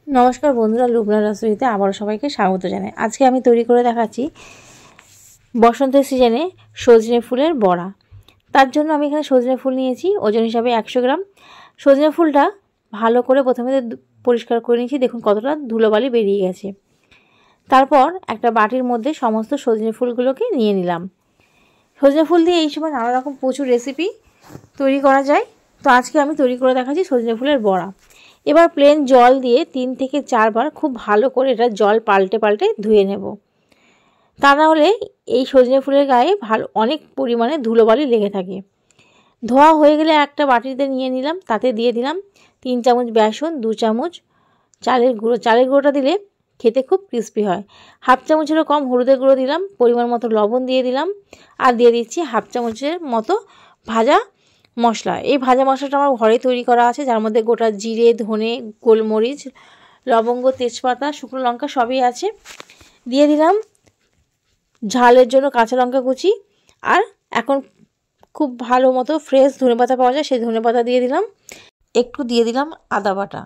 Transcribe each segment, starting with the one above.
নমস্কার বন্ধুরা, লুবনা রসইতে আবারও সবাইকে স্বাগত জানাই। আজকে আমি তৈরি করে দেখাচ্ছি বসন্তের সিজনে সজনে ফুলের বড়া। তার জন্য আমি এখানে সজনে ফুল নিয়েছি, ওজন হিসাবে 100 গ্রাম। সজনে ফুলটা ভালো করে প্রথমে পরিষ্কার করে নিয়েছি, দেখুন কতটা ধুলোবালি বেরিয়ে গেছে। তারপর একটা বাটির মধ্যে সমস্ত সজনে ফুলগুলোকে নিয়ে নিলাম। সজনে ফুল দিয়ে এই সময় নানা রকম প্রচুর রেসিপি তৈরি করা যায়, তো আজকে আমি তৈরি করে দেখাচ্ছি সজনে ফুলের বড়া। এবার প্লেন জল দিয়ে 3 থেকে 4 বার খুব ভালো করে এটা জল পাল্টে পাল্টে ধুয়ে নেব। তা না হলে এই সজনে ফুলের গায়ে অনেক পরিমাণে ধুলোবালি লেগে থাকে। ধোয়া হয়ে গেলে একটা বাটিতে নিয়ে নিলাম, তাতে দিয়ে দিলাম 3 চামচ বেসন, 2 চামচ চালের গুঁড়ো। চালের গুঁড়োটা দিলে খেতে খুব ক্রিস্পি হয়। হাফ চামচেরও কম হলুদের গুঁড়ো দিলাম, পরিমাণ মতো লবণ দিয়ে দিলাম, আর দিয়ে দিচ্ছি হাফ চামচের মতো ভাজা মশলা। এই ভাজা মশলাটা আমার ঘরে তৈরি করা আছে, যার মধ্যে গোটা জিরে, ধনে, গোলমরিচ, লবঙ্গ, তেজপাতা, শুকনো লঙ্কা সবই আছে। দিয়ে দিলাম ঝালের জন্য কাঁচা লঙ্কা কুচি, আর এখন খুব ভালো মতো ফ্রেশ ধনেপাতা পাওয়া যায়, সেই ধনেপাতা দিয়ে দিলাম। একটু দিয়ে দিলাম আদা বাটা,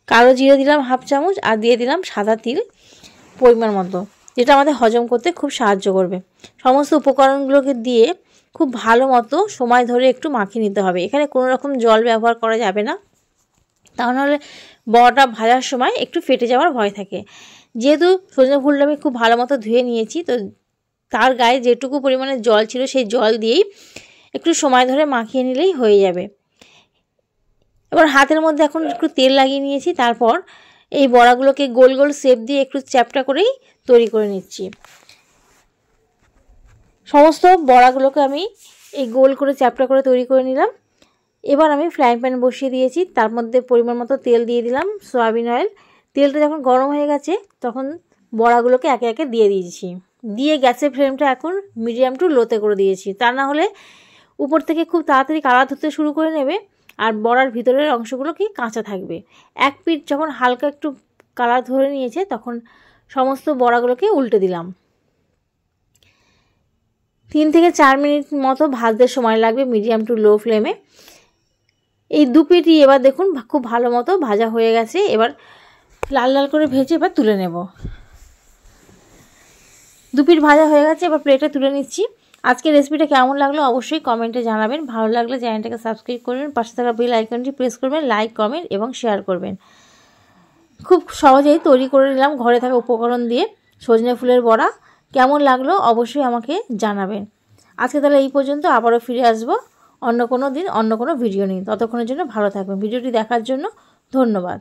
কালো জিরে দিলাম হাফ চামচ, আর দিয়ে দিলাম সাদা তিল পরিমাণ মতো, যেটা আমাদের হজম করতে খুব সাহায্য করবে। সমস্ত উপকরণগুলোকে দিয়ে খুব ভালো মতো সময় ধরে একটু মাখিয়ে নিতে হবে। এখানে কোনো রকম জল ব্যবহার করা যাবে না, তাহলে বড়াটা ভাজার সময় একটু ফেটে যাওয়ার ভয় থাকে। যেহেতু সজনে ফুলটা আমি খুব ভালো মতো ধুয়ে নিয়েছি, তো তার গায়ে যেটুকু পরিমাণে জল ছিল সেই জল দিয়েই একটু সময় ধরে মাখিয়ে নিলেই হয়ে যাবে। এবার হাতের মধ্যে এখন একটু তেল লাগিয়ে নিয়েছি, তারপর এই বড়াগুলোকে গোল গোল শেপ দিয়ে একটু চ্যাপ্টা করেই তৈরি করে নিচ্ছি। সমস্ত বড়াগুলোকে আমি এই গোল করে চ্যাপ্টা করে তৈরি করে নিলাম। এবার আমি ফ্রাইং প্যান বসিয়ে দিয়েছি, তার মধ্যে পরিমাণ মতো তেল দিয়ে দিলাম, সয়াবিন অয়েল। তেলটা যখন গরম হয়ে গেছে তখন বড়াগুলোকে একে একে দিয়ে দিয়েছি। দিয়ে গ্যাসের ফ্লেমটা এখন মিডিয়াম টু লোতে করে দিয়েছি, তা না হলে উপর থেকে খুব তাড়াতাড়ি কালার ধরতে শুরু করে নেবে, আর বড়ার ভিতরের অংশগুলো কি কাঁচা থাকবে। এক পিঠ যখন হালকা একটু কালার ধরে নিয়েছে তখন সমস্ত বড়াগুলোকে উল্টে দিলাম। 3 থেকে 4 মিনিট মতো ভাজতে সময় লাগবে মিডিয়াম টু লো ফ্লেমে। এই দু পিঠই এবার দেখুন খুব ভালো মতো ভাজা হয়ে গেছে। এবার লাল লাল করে ভেজে এবার তুলে নেব। দু পিঠ ভাজা হয়ে গেছে, এবার প্লেটে তুলে নিচ্ছি। আজকের রেসিপিটা কেমন লাগলো অবশ্যই কমেন্টে জানাবেন। ভালো লাগলে চ্যানেলটাকে সাবস্ক্রাইব করবেন, পাশে থাকা বেল আইকনটি প্রেস করবেন, লাইক, কমেন্ট এবং শেয়ার করবেন। খুব সহজেই তৈরি করে নিলাম ঘরে থাকা উপকরণ দিয়ে সজনে ফুলের বড়া। কেমন লাগলো অবশ্যই আমাকে জানাবেন। আজকে তাহলে এই পর্যন্ত, আবারও ফিরে আসবো অন্য কোনো দিন অন্য কোনো ভিডিও নিয়ে। ততক্ষণের জন্য ভালো থাকবেন। ভিডিওটি দেখার জন্য ধন্যবাদ।